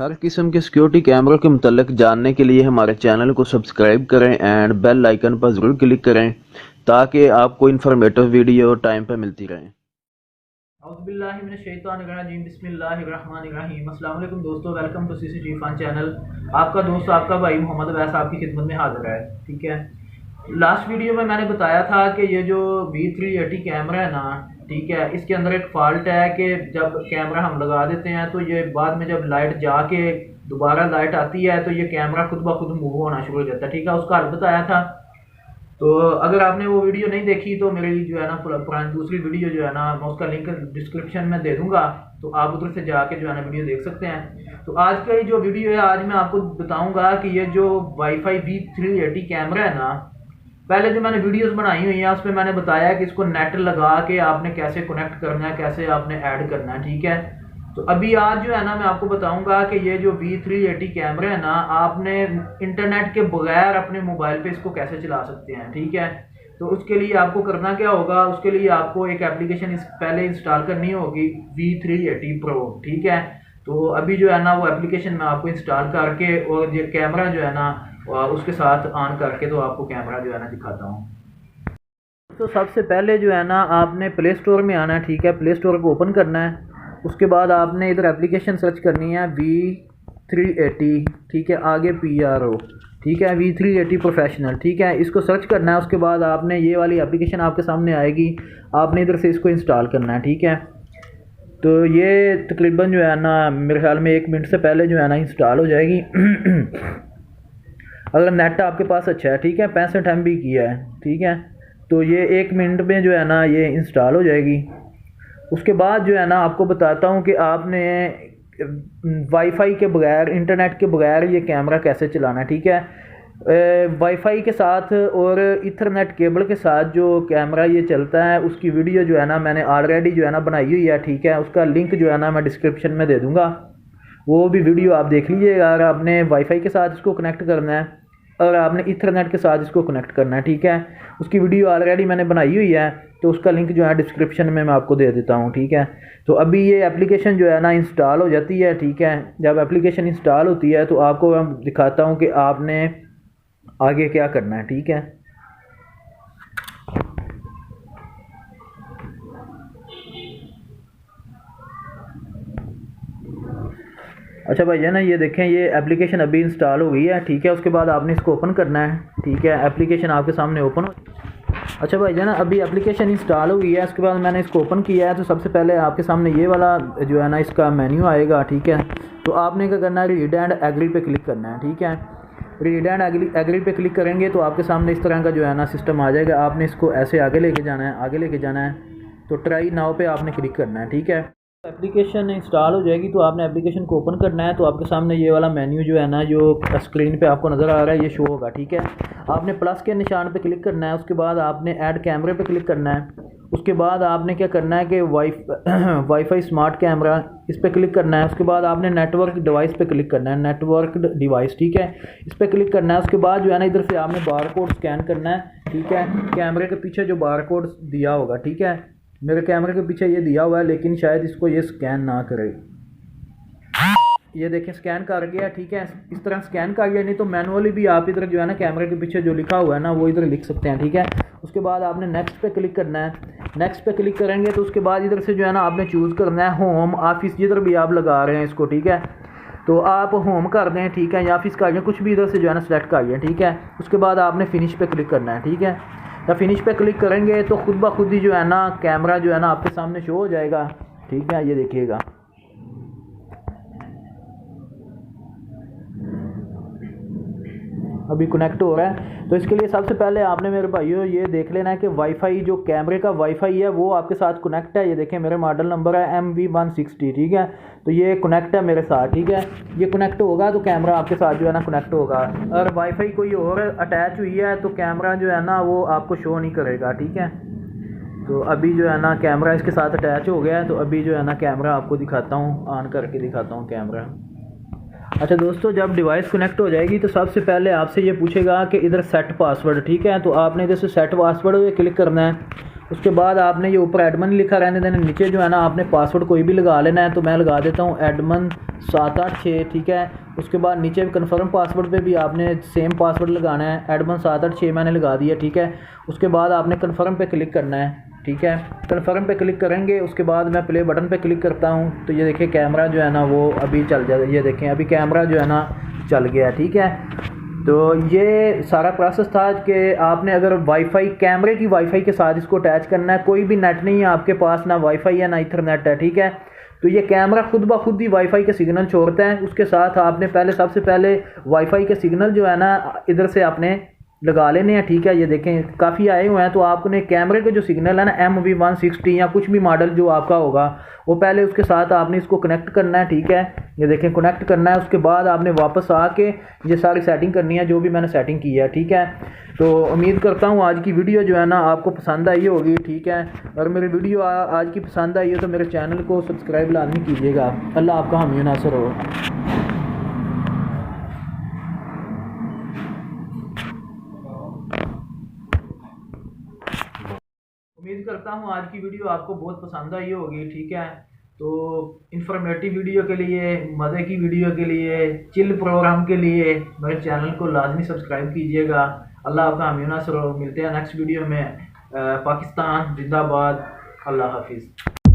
हर किस्म के सिक्योरिटी कैमरों के मुतल्लिक जानने के लिए हमारे चैनल को सब्सक्राइब करें एंड बेल आइकन पर ज़रूर क्लिक करें ताकि आपको इन्फॉर्मेटिव वीडियो टाइम पर मिलती रहें। अस्सलाम वालेकुम दोस्तों, welcome to CCTV fun channel. आपका दोस्त आपका भाई मोहम्मद अवैस आपकी खिदमत में हाजिर है। ठीक है, लास्ट वीडियो में मैंने बताया था कि ये जो V380 कैमरा है ना, ठीक है, इसके अंदर एक फॉल्ट है कि जब कैमरा हम लगा देते हैं तो ये बाद में जब लाइट जाके दोबारा लाइट आती है तो ये कैमरा खुद ब खुद मूव होना शुरू हो जाता है। ठीक है, उसका हल बताया था। तो अगर आपने वो वीडियो नहीं देखी तो मेरी जो है ना पुरानी दूसरी वीडियो जो है ना, मैं उसका लिंक डिस्क्रिप्शन में दे दूंगा, तो आप उधर से जाके जो है ना वीडियो देख सकते हैं। तो आज का ये जो वीडियो है, आज मैं आपको बताऊंगा कि ये जो वाईफाई V380 कैमरा है ना, पहले जो मैंने वीडियोस बनाई हुई हैं उस पर मैंने बताया कि इसको नेट लगा के आपने कैसे कनेक्ट करना है, कैसे आपने ऐड करना है। ठीक है, तो अभी आज जो है ना मैं आपको बताऊंगा कि ये जो V380 कैमरा है ना, आपने इंटरनेट के बगैर अपने मोबाइल पे इसको कैसे चला सकते हैं। ठीक है, तो उसके लिए आपको करना क्या होगा, उसके लिए आपको एक एप्लीकेशन पहले इंस्टॉल करनी होगी, V380 Pro। ठीक है, तो अभी जो है ना वो एप्लीकेशन मैं आपको इंस्टॉल करके और ये कैमरा जो है ना उसके साथ ऑन करके तो आपको कैमरा जो है ना दिखाता हूँ। तो सबसे पहले जो है ना आपने प्ले स्टोर में आना है। ठीक है, प्ले स्टोर को ओपन करना है। उसके बाद आपने इधर एप्लीकेशन सर्च करनी है V380। ठीक है, आगे PRO। ठीक है, V380 प्रोफेशनल। ठीक है, इसको सर्च करना है। उसके बाद आपने ये वाली एप्लीकेशन आपके सामने आएगी, आपने इधर से इसको इंस्टॉल करना है। ठीक है, तो ये तकरीबन जो है ना मेरे ख्याल में 1 मिनट से पहले जो है ना इंस्टॉल हो जाएगी। अगर नेट आपके पास अच्छा है, ठीक है, 65 MB की है, ठीक है, तो ये 1 मिनट में जो है ना ये इंस्टॉल हो जाएगी। उसके बाद जो है ना आपको बताता हूँ कि आपने वाईफाई के बगैर, इंटरनेट के बगैर ये कैमरा कैसे चलाना है। ठीक है, वाईफाई के साथ और इथरनेट केबल के साथ जो कैमरा ये चलता है उसकी वीडियो जो है ना मैंने ऑलरेडी जो है ना बनाई हुई है। ठीक है, उसका लिंक जो है ना मैं डिस्क्रिप्शन में दे दूँगा, वो भी वीडियो आप देख लीजिएगा। अगर आपने वाईफाई के साथ इसको कनेक्ट करना है और आपने इथरनेट के साथ इसको कनेक्ट करना है, ठीक है, उसकी वीडियो ऑलरेडी मैंने बनाई हुई है, तो उसका लिंक जो है डिस्क्रिप्शन में मैं आपको दे देता हूँ। ठीक है, तो अभी ये एप्लीकेशन जो है ना इंस्टॉल हो जाती है। ठीक है, जब एप्लीकेशन इंस्टॉल होती है तो आपको मैं दिखाता हूँ कि आपने आगे क्या करना है। ठीक है, अच्छा भाई है ना, ये देखें ये एप्लीकेशन अभी इंस्टॉल हो गई है। ठीक है, उसके बाद आपने इसको ओपन करना है। ठीक है, एप्लीकेशन आपके सामने ओपन हो। अच्छा भाई है ना, अभी एप्लीकेशन इंस्टॉल हो गई है। उसके बाद मैंने इसको ओपन किया है, तो सबसे पहले आपके सामने ये वाला जो है ना इसका मेन्यू आएगा। ठीक है, तो आपने क्या करना है, रीड एंड एग्री पे क्लिक करना है। ठीक है, रीड एंड एग्री पे क्लिक करेंगे तो आपके सामने इस तरह का जो है ना सिस्टम आ जाएगा। आपने इसको ऐसे आगे लेके जाना है, आगे लेके जाना है, तो ट्राई नाउ पे आपने क्लिक करना है। ठीक है, एप्लीकेशन इंस्टॉल हो जाएगी तो आपने एप्लीकेशन को ओपन करना है, तो आपके सामने ये वाला मेन्यू जो है ना जो स्क्रीन पे आपको नज़र आ रहा है ये शो होगा। ठीक है, आपने प्लस के निशान पे क्लिक करना है। उसके बाद आपने ऐड कैमरे पे क्लिक करना है। उसके बाद आपने क्या करना है कि वाईफाई स्मार्ट कैमरा इस पर क्लिक करना है। उसके बाद आपने नेटवर्क डिवाइस पे क्लिक करना है, नेटवर्क डिवाइस। ठीक है, इस पर क्लिक करना है। उसके बाद जो है ना इधर से आपने बार कोड स्कैन करना है। ठीक है, कैमरे के पीछे जो बार कोड दिया होगा, ठीक है, मेरे कैमरे के पीछे ये दिया हुआ है लेकिन शायद इसको ये स्कैन ना करे। ये देखें स्कैन कर गया। ठीक है, इस तरह स्कैन कर गया, नहीं तो मैनुअली भी आप इधर जो है ना कैमरे के पीछे जो लिखा हुआ है ना वो इधर लिख सकते हैं। ठीक है, उसके बाद आपने नेक्स्ट पे क्लिक करना है। नेक्स्ट पे क्लिक करेंगे तो उसके बाद इधर से जो है ना आपने चूज़ करना है होम, ऑफिस, जिधर भी आप लगा रहे हैं इसको। ठीक है, तो आप होम कर दें, ठीक है, या ऑफिस कर दें, कुछ भी इधर से जो है ना सेलेक्ट कर लें। ठीक है, उसके बाद आपने फिनिश पे क्लिक करना है। ठीक है, या फिनिश पे क्लिक करेंगे तो खुद ब खुद ही जो है ना कैमरा जो है ना आपके सामने शो हो जाएगा। ठीक है, ये देखिएगा, अभी कनेक्ट हो रहा है। तो इसके लिए सबसे पहले आपने मेरे भाइयों ये देख लेना है कि वाईफाई जो कैमरे का वाईफाई है वो आपके साथ कनेक्ट है। ये देखें मेरे मॉडल नंबर है MV160। ठीक है, तो ये कनेक्ट है मेरे साथ। ठीक है, ये कनेक्ट होगा तो कैमरा आपके साथ जो है ना कनेक्ट होगा। और वाईफाई कोई और अटैच हुई है तो कैमरा जो है ना वो आपको शो नहीं करेगा। ठीक है, तो अभी जो है ना कैमरा इसके साथ अटैच हो गया है, तो अभी जो है ना कैमरा आपको दिखाता हूँ, ऑन करके दिखाता हूँ कैमरा। अच्छा दोस्तों, जब डिवाइस कनेक्ट हो जाएगी तो सबसे पहले आपसे ये पूछेगा कि इधर सेट पासवर्ड, ठीक है। तो आपने इधर से सेट पासवर्ड पे क्लिक करना है। उसके बाद आपने ये ऊपर एडमन लिखा रहने देना, नीचे जो है ना आपने पासवर्ड कोई भी लगा लेना है। तो मैं लगा देता हूँ एडमन 786, ठीक है। उसके बाद नीचे कन्फर्म पासवर्ड पे भी आपने सेम पासवर्ड लगाना है, एडमन 786 मैंने लगा दिया, ठीक है। उसके बाद आपने कन्फर्म पे क्लिक करना है, ठीक है। कन्फर्म पे क्लिक करेंगे, उसके बाद मैं प्ले बटन पे क्लिक करता हूँ तो ये देखिए कैमरा जो है ना वो अभी चल जाएगा। ये देखें अभी कैमरा जो है ना चल गया, ठीक है। तो ये सारा प्रोसेस था कि आपने अगर वाईफाई कैमरे की वाईफाई के साथ इसको अटैच करना है, कोई भी नेट नहीं है आपके पास, ना वाईफाई है ना इथरनेट है, ठीक है। तो ये कैमरा खुद ब खुद ही वाईफाई के सिग्नल छोड़ता है। उसके साथ आपने सबसे पहले वाईफाई के सिग्नल जो है ना इधर से आपने लगा लेने हैं, ठीक है। ये देखें काफ़ी आए हुए हैं। तो आपने कैमरे के जो सिग्नल है ना MV160 या कुछ भी मॉडल जो आपका होगा वो पहले उसके साथ आपने इसको कनेक्ट करना है, ठीक है। ये देखें कनेक्ट करना है। उसके बाद आपने वापस आके ये सारी सेटिंग करनी है जो भी मैंने सेटिंग की है, ठीक है। तो उम्मीद करता हूँ आज की वीडियो जो है ना आपको पसंद आई होगी, ठीक है। और मेरी वीडियो आज की पसंद आई हो तो मेरे चैनल को सब्सक्राइब लाजमी कीजिएगा। अल्लाह आपका हामी नासर हो। उम्मीद करता हूँ आज की वीडियो आपको बहुत पसंद आई होगी, ठीक है। तो इन्फॉर्मेटिव वीडियो के लिए, मज़े की वीडियो के लिए, चिल प्रोग्राम के लिए मेरे चैनल को लाजमी सब्सक्राइब कीजिएगा। अल्लाह आपका हामी नासर हो। मिलते हैं नेक्स्ट वीडियो में। पाकिस्तान जिंदाबाद। अल्लाह हाफिज़।